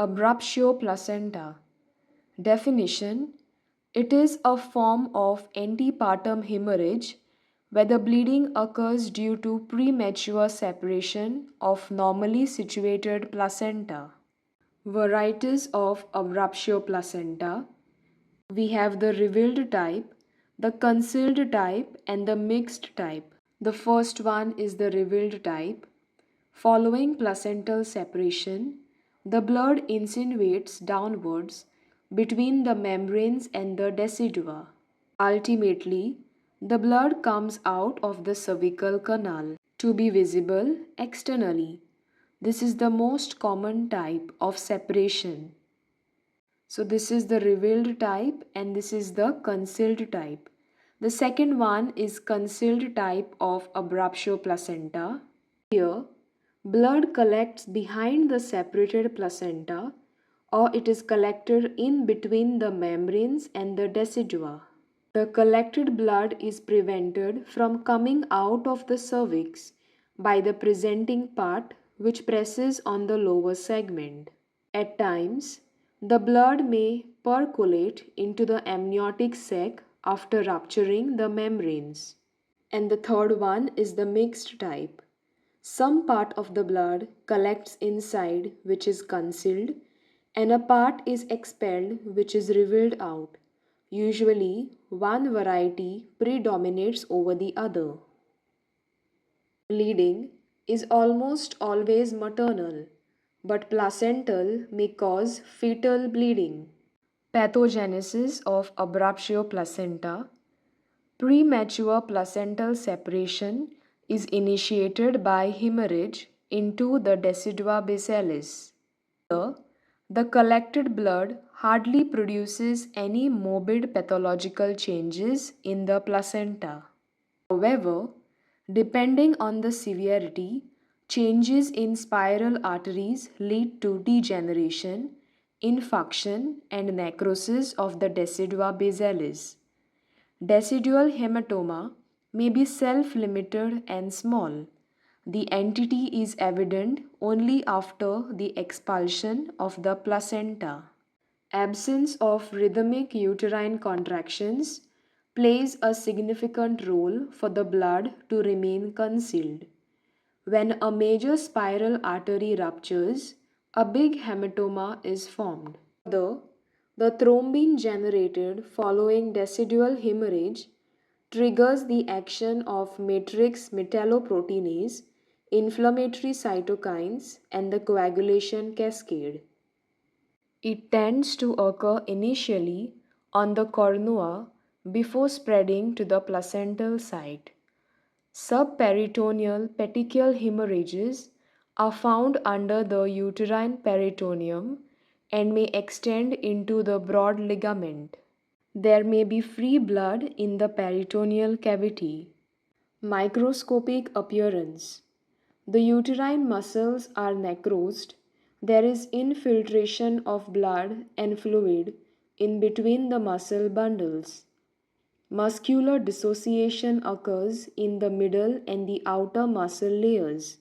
Abruptio placenta. Definition: it is a form of antepartum hemorrhage where the bleeding occurs due to premature separation of normally situated placenta. Varieties of abruptio placenta: we have the revealed type, the concealed type, and the mixed type. The first one is the revealed type. Following placental separation, the blood insinuates downwards between the membranes and the decidua. Ultimately, the blood comes out of the cervical canal to be visible externally. This is the most common type of separation. So this is the revealed type and this is the concealed type. The second one is concealed type of abruptio placenta. Here, blood collects behind the separated placenta or it is collected in between the membranes and the decidua. The collected blood is prevented from coming out of the cervix by the presenting part which presses on the lower segment. At times, the blood may percolate into the amniotic sac after rupturing the membranes. And the third one is the mixed type. Some part of the blood collects inside, which is concealed, and a part is expelled, which is revealed out. Usually, one variety predominates over the other. Bleeding is almost always maternal, but placental may cause fetal bleeding. Pathogenesis of abruptio placenta. Premature placental separation is initiated by hemorrhage into the decidua basalis. Here, the collected blood hardly produces any morbid pathological changes in the placenta. However, depending on the severity, changes in spiral arteries lead to degeneration, infarction, and necrosis of the decidua basalis. Decidual hematoma may be self-limited and small. The entity is evident only after the expulsion of the placenta. Absence of rhythmic uterine contractions plays a significant role for the blood to remain concealed. When a major spiral artery ruptures, a big hematoma is formed. The thrombin generated following decidual hemorrhage triggers the action of matrix metalloproteinase, inflammatory cytokines, and the coagulation cascade. It tends to occur initially on the cornua before spreading to the placental site. Subperitoneal petechial hemorrhages are found under the uterine peritoneum and may extend into the broad ligament. There may be free blood in the peritoneal cavity. Microscopic appearance. The uterine muscles are necrosed. There is infiltration of blood and fluid in between the muscle bundles. Muscular dissociation occurs in the middle and the outer muscle layers.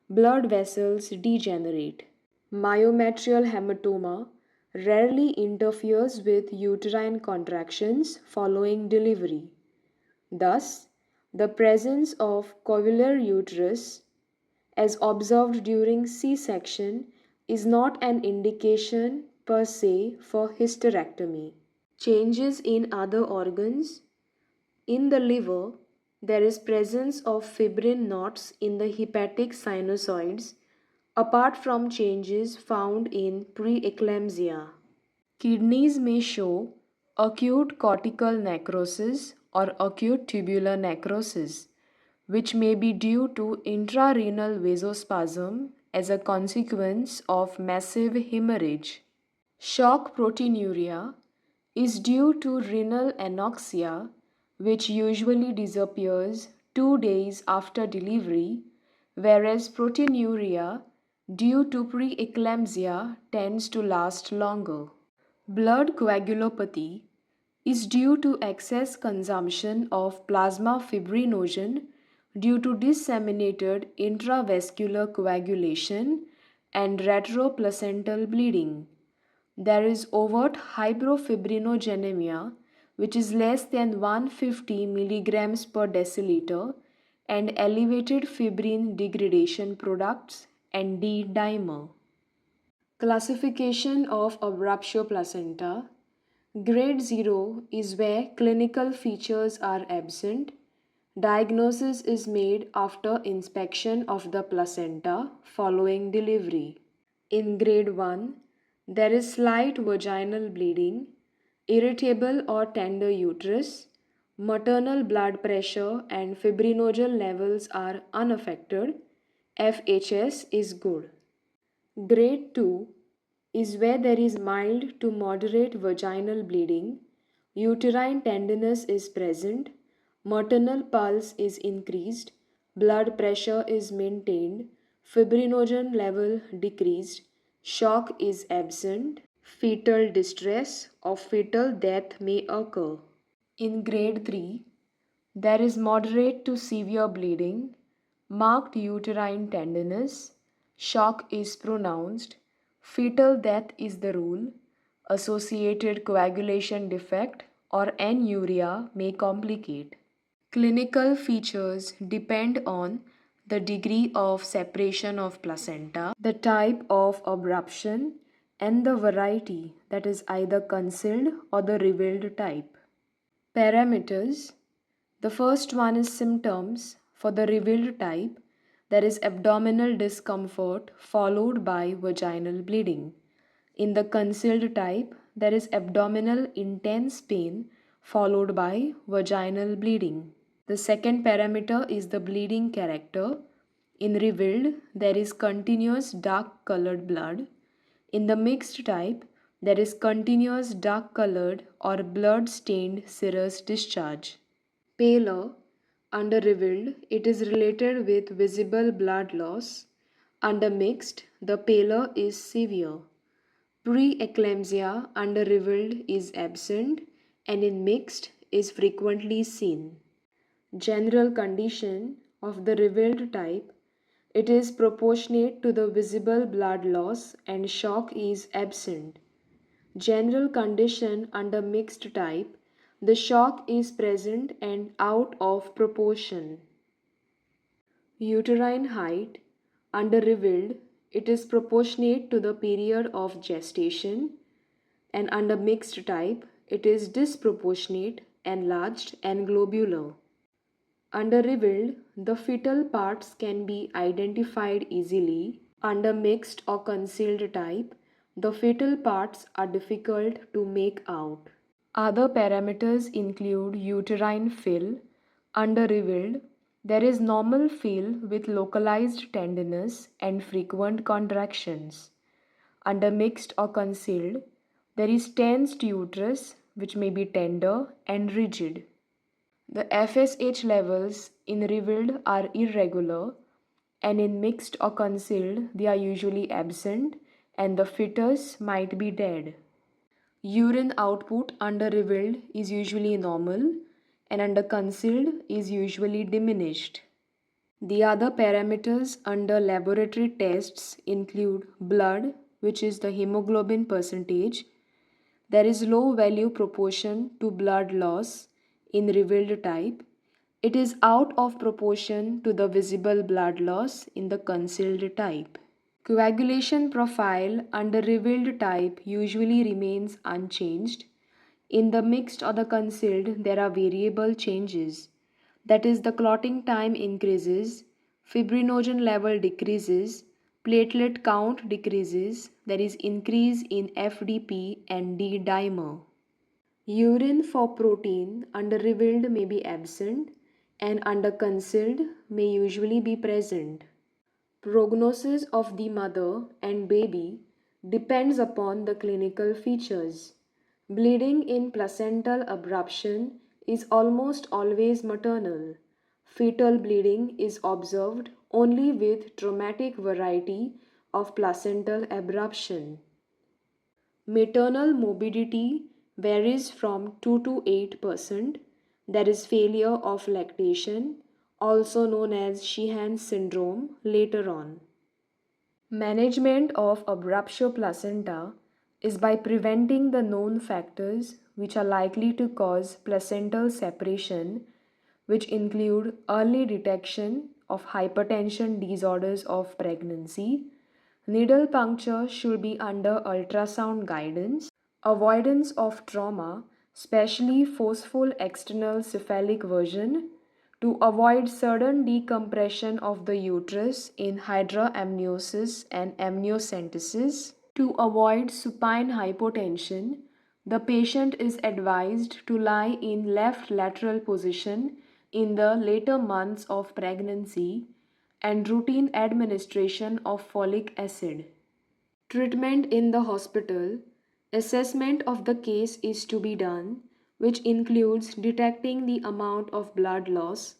Blood vessels degenerate. Myometrial hematoma rarely interferes with uterine contractions following delivery. Thus, the presence of covular uterus, as observed during C-section, is not an indication per se for hysterectomy. Changes in other organs. In the liver, there is presence of fibrin knots in the hepatic sinusoids apart from changes found in preeclampsia. Kidneys may show acute cortical necrosis or acute tubular necrosis, which may be due to intrarenal vasospasm as a consequence of massive hemorrhage. Shock proteinuria is due to renal anoxia, which usually disappears 2 days after delivery, whereas proteinuria due to preeclampsia tends to last longer. Blood coagulopathy is due to excess consumption of plasma fibrinogen due to disseminated intravascular coagulation and retroplacental bleeding. There is overt hyperfibrinogenemia, which is less than 150 milligrams per deciliter, and elevated fibrin degradation products and D-dimer. Classification of abruptio placenta. Grade 0 is where clinical features are absent. Diagnosis is made after inspection of the placenta following delivery. In grade 1, there is slight vaginal bleeding, irritable or tender uterus, maternal blood pressure and fibrinogen levels are unaffected, FHS is good. Grade 2 is where there is mild to moderate vaginal bleeding, uterine tenderness is present, maternal pulse is increased, blood pressure is maintained, fibrinogen level decreased, shock is absent, fetal distress or fetal death may occur. In grade 3, there is moderate to severe bleeding, marked uterine tenderness, shock is pronounced, fetal death is the rule, associated coagulation defect or anuria may complicate. Clinical features depend on the degree of separation of placenta, the type of abruption, and the variety, that is either concealed or the revealed type. Parameters. The first one is symptoms. For the revealed type, there is abdominal discomfort followed by vaginal bleeding. In the concealed type, there is abdominal intense pain followed by vaginal bleeding. The second parameter is the bleeding character. In revealed, there is continuous dark colored blood. In the mixed type, there is continuous dark colored or blood stained serous discharge. Paler, under revealed, it is related with visible blood loss. Under mixed, the pallor is severe. Preeclampsia under revealed is absent and in mixed is frequently seen. General condition of the revealed type, it is proportionate to the visible blood loss and shock is absent. General condition under mixed type, the shock is present and out of proportion. Uterine height, under revealed, it is proportionate to the period of gestation, and under mixed type, it is disproportionate, enlarged and globular. Under revealed, the fetal parts can be identified easily. Under mixed or concealed type, the fetal parts are difficult to make out. Other parameters include uterine fill. Under revealed, there is normal fill with localized tenderness and frequent contractions. Under mixed or concealed, there is tensed uterus which may be tender and rigid. The FSH levels in revealed are irregular, and in mixed or concealed they are usually absent and the fetus might be dead. Urine output under revealed is usually normal and under concealed is usually diminished. The other parameters under laboratory tests include blood, which is the hemoglobin percentage. There is low value proportion to blood loss in revealed type. It is out of proportion to the visible blood loss in the concealed type. Coagulation profile under revealed type usually remains unchanged. In the mixed or the concealed, there are variable changes. That is, the clotting time increases, fibrinogen level decreases, platelet count decreases, there is increase in FDP and D-dimer. Urine for protein under revealed may be absent and under concealed may usually be present. Prognosis of the mother and baby depends upon the clinical features. Bleeding in placental abruption is almost always maternal. Fetal bleeding is observed only with traumatic variety of placental abruption. Maternal morbidity varies from 2 to 8%. There is failure of lactation, also known as Sheehan syndrome, later on. Management of abruptio placenta is by preventing the known factors which are likely to cause placental separation, which include early detection of hypertension disorders of pregnancy. Needle puncture should be under ultrasound guidance. Avoidance of trauma, especially forceful external cephalic version, to avoid sudden decompression of the uterus in hydramniosis and amniocentesis. To avoid supine hypotension, the patient is advised to lie in left lateral position in the later months of pregnancy and routine administration of folic acid. Treatment in the hospital. Assessment of the case is to be done, which includes detecting the amount of blood loss,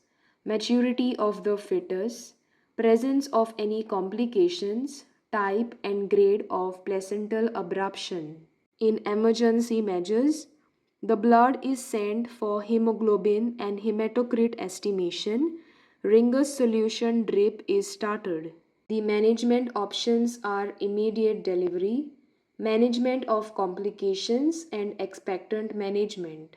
maturity of the fetus, presence of any complications, type and grade of placental abruption. In emergency measures, the blood is sent for hemoglobin and hematocrit estimation. Ringer's solution drip is started. The management options are immediate delivery, management of complications, and expectant management.